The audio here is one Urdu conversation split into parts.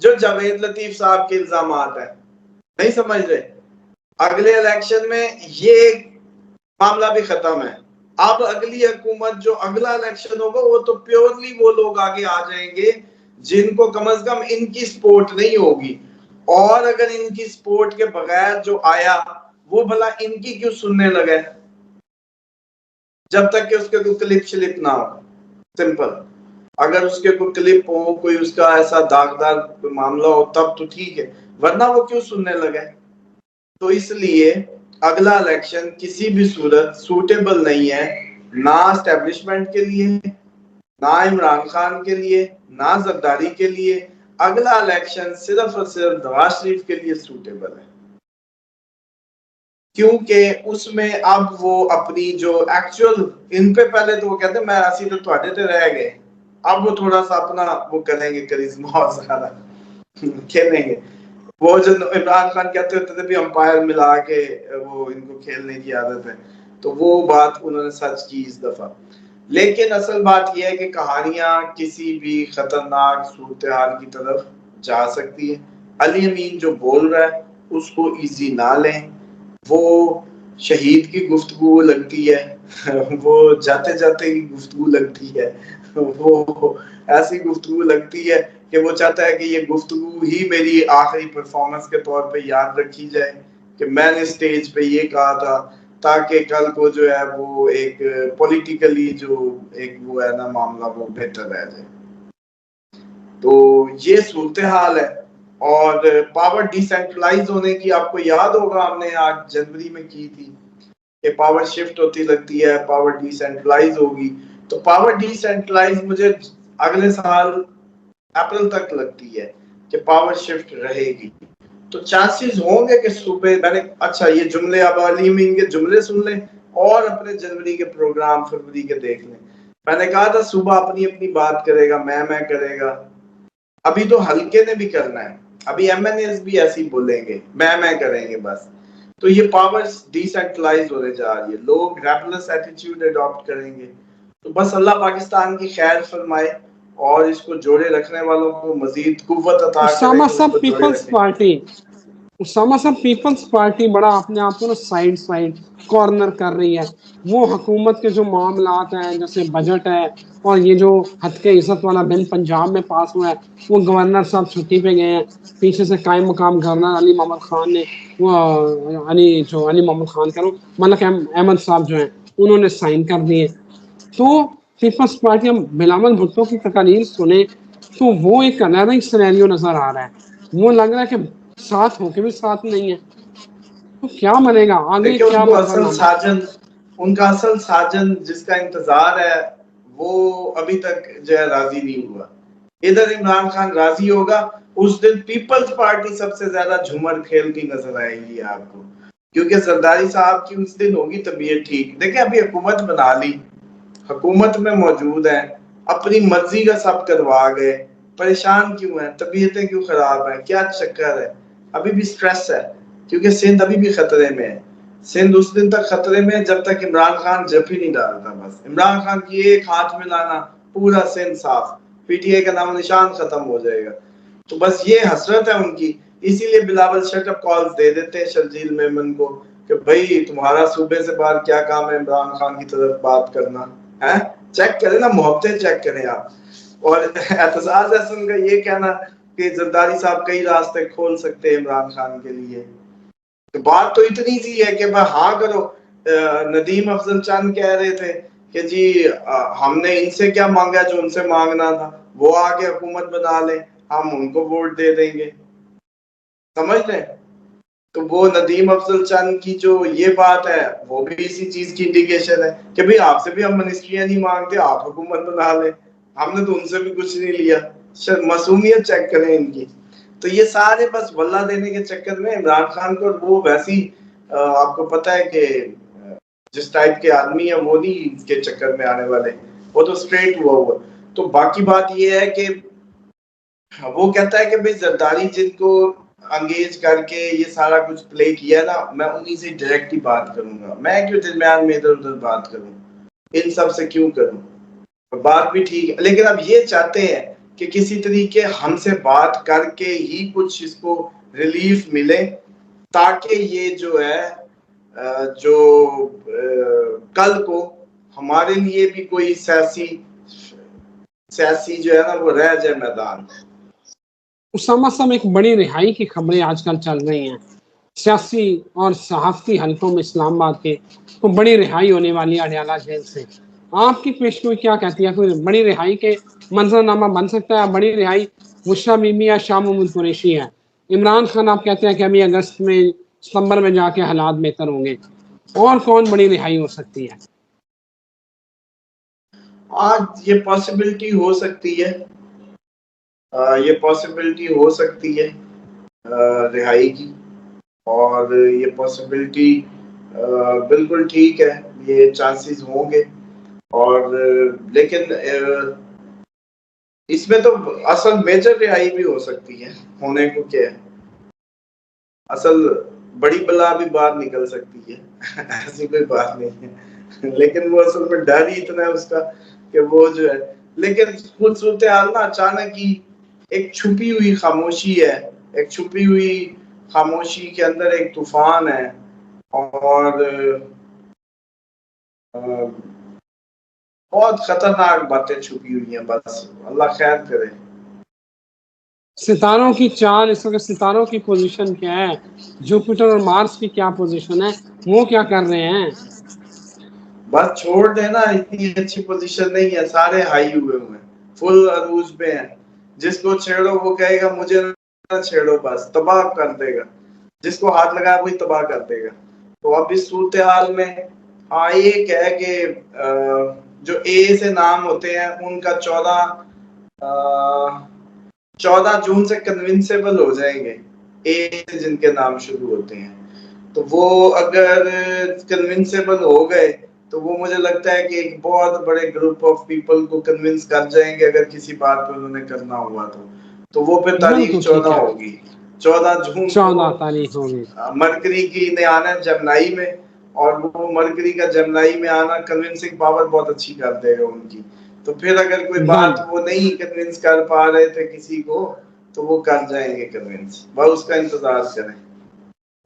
جو جاوید لطیف صاحب کے الزامات ہیں. نہیں سمجھ رہے؟ اگلے الیکشن میں یہ معاملہ بھی ختم ہے. اب اگلی حکومت جو اگلا الیکشن ہوگا وہ تو پیورلی وہ لوگ آگے آ جائیں گے جن کو کم از کم ان کی سپورٹ نہیں ہوگی. اور اگر ان کی سپورٹ کے بغیر جو آیا وہ بھلا ان کی کیوں سننے لگے جب تک کہ اس کے کوئی کلپ شلپ نہ ہو. سمپل. اگر اس کے کوئی کلپ ہو, کوئی اس کا ایسا داغدار کوئی معاملہ ہو تب تو ٹھیک ہے, ورنہ وہ کیوں سننے لگے. تو اس لیے اگلا الیکشن کسی بھی صورت سوٹیبل نہیں ہے, نہ اسٹیبلشمنٹ کے لیے, نہ عمران خان کے لیے, نہ زرداری کے لیے. اگلا الیکشن صرف اور صرف نواز شریف کے لیے سوٹیبل ہے, کیونکہ اس میں اب وہ اپنی جو ایکچوئل ان پہ پہلے تو وہ کہتے ہیں میں ایسی تو تھوڑے تے رہ گئے, اب وہ تھوڑا سا اپنا وہ کریں گے, کرزما زیادہ کھیلیں گے. وہ جو عمران خان کہتے ہوتے تھے بھی امپائر ملا کے وہ ان کو کھیلنے کی عادت ہے, تو وہ بات انہوں نے سچ کی اس دفعہ. لیکن اصل بات یہ ہے کہ کہانیاں کسی بھی خطرناک صورتحال کی طرف جا سکتی ہے. علی امین جو بول رہا ہے اس کو ایزی نہ لیں, وہ شہید کی گفتگو لگتی ہے, وہ جاتے جاتے کی گفتگو لگتی ہے, وہ ایسی گفتگو لگتی ہے کہ وہ چاہتا ہے کہ یہ گفتگو ہی میری آخری پرفارمنس کے طور پہ یاد رکھی جائے کہ میں نے اسٹیج پہ یہ کہا تھا, تاکہ کل کو جو ہے وہ ایک پولیٹیکلی جو ایک وہ ہے نا معاملہ وہ بہتر رہ جائے. تو یہ صورتحال ہے. اور پاور ڈی سینٹرلائز ہونے کی آپ کو یاد ہوگا ہم نے آج جنوری میں کی تھی کہ پاور شفٹ ہوتی لگتی ہے, پاور ڈی سینٹرلائز ہوگی. تو پاور ڈی سینٹرلائز مجھے اگلے سال اپریل تک لگتی ہے کہ پاور شفٹ رہے گی. تو چانسز ہوں گے کہ صوبے, میں نے اچھا یہ جملے اب علی امین کے جملے سن لیں اور اپنے جنوری کے پروگرام فروری کے دیکھ لیں. میں نے کہا تھا صوبہ اپنی اپنی بات کرے گا, میں کرے گا. ابھی تو ہلکے نے بھی کرنا ہے, ابھی ایم این ایز بھی ایسی بولیں گے, میں کریں گے بس. تو یہ پاور ڈی سینٹرلائز ہونے جا رہی ہے, لوگ ریبلس ایٹیٹیوڈ اڈاپٹ کریں گے. تو بس اللہ پاکستان کی خیر فرمائے اور اس کو جوڑے رکھنے والوں کو مزید قوت عطا کرے. اسامہ صاحب پیپلز پارٹی, اسامہ صاحب پیپلز پارٹی بڑا اپنے آپ کو نا سائڈ کارنر کر رہی ہے. وہ حکومت کے جو معاملات ہیں جیسے بجٹ ہے اور یہ جو حد کے عزت والا بل پنجاب میں پاس ہوا ہے, وہ گورنر صاحب چھٹی پہ گئے ہیں, پیچھے سے قائم مقام گورنر علی محمد خان نے وہ علی محمد خان کرو ملک احمد صاحب جو ہیں انہوں نے سائن کر دیے. تو پیپلز پارٹی, ہم بلاول بھٹو کی تقاریر سنیں تو وہ ایک علیحدہ سینیریو نظر آ رہا ہے. وہ لگ رہا ہے کہ ساتھ ہو کے بھی ساتھ نہیں ہے, تو کیا بنے گا آگے, کیا ان کا اصل ساجن جس کا انتظار ہے وہ ابھی تک جو ہے راضی نہیں ہوا. ادھر عمران خان راضی ہوگا, اس دن پیپلز پارٹی سب سے زیادہ جھومر کھیلتی نظر آئے گی آپ کو, کیونکہ زرداری صاحب کی اس دن ہوگی طبیعت ٹھیک. دیکھیں ابھی حکومت بنا لی, حکومت میں موجود ہیں, اپنی مرضی کا سب کروا گئے, پریشان کیوں ہیں, طبیعتیں کیوں خراب ہیں, کیا چکر ہے, ابھی بھی سٹریس ہے کیونکہ سندھ ابھی بھی خطرے میں ہے. سندھ اس دن تک خطرے میں جب تک عمران خان جب ہی نہیں ڈالتا. بس عمران خان کی ایک ہاتھ میں لانا پورا سندھ صاف, پی ٹی اے کا نام نشان ختم ہو جائے گا. تو بس یہ حسرت ہے ان کی, اسی لیے بلاول شٹ اپ کالز دے دیتے ہیں شرجیل میمن کو کہ بھائی تمہارا صوبے سے باہر کیا کام ہے عمران خان کی طرف بات کرنا ہے, چیک کریں نا, محبتیں چیک کریں آپ. اور اعتزاز احسن کا یہ کہنا کہ زرداری صاحب کئی راستے کھول سکتے ہیں عمران خان کے لیے, تو بات تو اتنی سی ہے کہ ہاں کرو. ندیم افضل چند کہہ رہے تھے کہ جی ہم نے ان سے کیا مانگا جو ان سے مانگنا تھا, وہ آگے حکومت بنا لیں, ہم ان کو ووٹ دے دیں گے. سمجھ لیں, تو وہ ندیم افضل چند کی جو یہ بات ہے وہ بھی اسی چیز کی انڈیکیشن ہے کہ بھئی آپ سے بھی ہم منسٹریاں نہیں مانگتے, آپ حکومت بنا لیں, ہم نے تو ان سے بھی کچھ نہیں لیا. معصومیت چیک کریں ان کی. تو یہ سارے بس واللہ دینے کے چکر میں عمران خان کو, وہ ویسی آپ کو پتہ ہے کہ جس ٹائپ کے آدمی ہیں وہ نہیں اس کے چکر میں آنے والے, وہ تو اسٹریٹ ہوا. تو باقی بات یہ ہے کہ وہ کہتا ہے کہ بھئی زرداری جن کو انگیج کر کے یہ سارا کچھ پلے کیا نا, میں انہی سے ڈائریکٹ ہی بات کروں گا, میں کیوں درمیان میں ادھر ادھر بات کروں, ان سب سے کیوں کروں. بات بھی ٹھیک ہے, لیکن اب یہ چاہتے ہیں کہ کسی طریقے ہم سے بات کر کے ہی کچھ اس کو ریلیف ملے، تاکہ یہ جو ہے جو کل کو ہمارے لیے بھی کوئی سیاسی جو ہے نا وہ رہ جائے میدان۔ اسامہ صاحب، ایک بڑی رہائی کی خبریں آج کل چل رہی ہیں سیاسی اور صحافتی حلقوں میں اسلام آباد کے، تو بڑی رہائی ہونے والی ہے اڈیالہ جیل سے، آپ کی پیشگوئی کیا کہتی ہے؟ کوئی بڑی رہائی کے منظرنامہ بن سکتا ہے؟ بڑی رہائی بشریٰ بی بی یا شاہ محمود قریشی ہے؟ عمران خان آپ کہتے ہیں کہ ابھی اگست میں ستمبر میں جا کے حالات بہتر ہوں گے، اور کون بڑی رہائی ہو سکتی ہے؟ آج یہ پاسبلٹی ہو سکتی ہے، یہ پاسبلٹی ہو سکتی ہے رہائی کی، اور یہ پاسبلٹی بالکل ٹھیک ہے، یہ چانسز ہوں گے۔ اور لیکن اس میں تو اصل میجر رہائی بھی ہو سکتی ہے، ہونے کو کیا ہے، اصل بڑی بلا بھی باہر نکل سکتی ہے، ایسی کوئی بات نہیں ہے، لیکن وہ اصل میں ڈر ہی اتنا ہے اس کا کہ وہ جو ہے، لیکن خود صورتحال نا اچانک ہی ایک چھپی ہوئی خاموشی ہے، ایک چھپی ہوئی خاموشی کے اندر ایک طوفان ہے، اور بہت خطرناک باتیں چھپی ہوئی ہیں، بس اللہ خیر کرے۔ ستاروں کی چال، اس وقت ستاروں کی پوزیشن کیا ہے؟ جوپیٹر اور مارس کی کیا پوزیشن ہے؟ وہ کیا کر رہے ہیں؟ بس چھوڑ دینا، اتنی اچھی پوزیشن نہیں ہے، سارے ہائی ہوئے ہوئے ہیں، فل عروج پہ ہیں، جس کو چھیڑو وہ کہے گا مجھے نہ چھیڑو، بس تباہ کر دے گا، جس کو ہاتھ لگایا وہی تباہ کر دے گا۔ تو اب اس صورتحال میں ہاں ایک ہے کہ جو اے سے نام ہوتے ہیں ان کا 14 جون سے کنونسیبل ہو جائیں گے، اے سے جن کے نام شروع ہوتے ہیں، تو وہ اگر کنونسیبل ہو گئے تو وہ مجھے لگتا ہے کہ ایک بہت بڑے گروپ آف پیپل کو کنونس کر جائیں گے، اگر کسی بات پہ انہوں نے کرنا ہوا تو وہ پھر تاریخ بالکل ٹھیک 14 ہے، ہوگی، 14 جون کو 14 تاریخ ہوگی۔ مرکری کی نے آنا ہے جمنائی میں، اور وہ مرکری کا جمنائی میں آنا کنونسنگ پاور بہت اچھی کر دے گا ان کی، تو پھر اگر کوئی بات وہ نہیں کنونس کر پا رہے تھے کسی کو تو وہ کر جائیں گے کنونس، بس اس کا انتظار کریں۔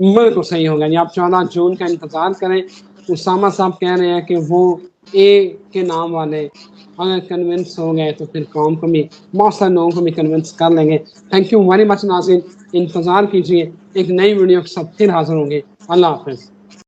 بالکل صحیح ہوگا جی، آپ 14 جون کا انتظار کریں۔ اسامہ صاحب کہہ رہے ہیں کہ وہ اے کے نام والے اگر کنونس ہو گئے تو پھر قوم کو بھی، بہت سارے لوگوں کو بھی کنونس کر لیں گے۔ تھینک یو ویری مچ ناظرین، انتظار کیجیے، ایک نئی ویڈیو کے ساتھ پھر حاضر ہوں گے۔ اللہ حافظ۔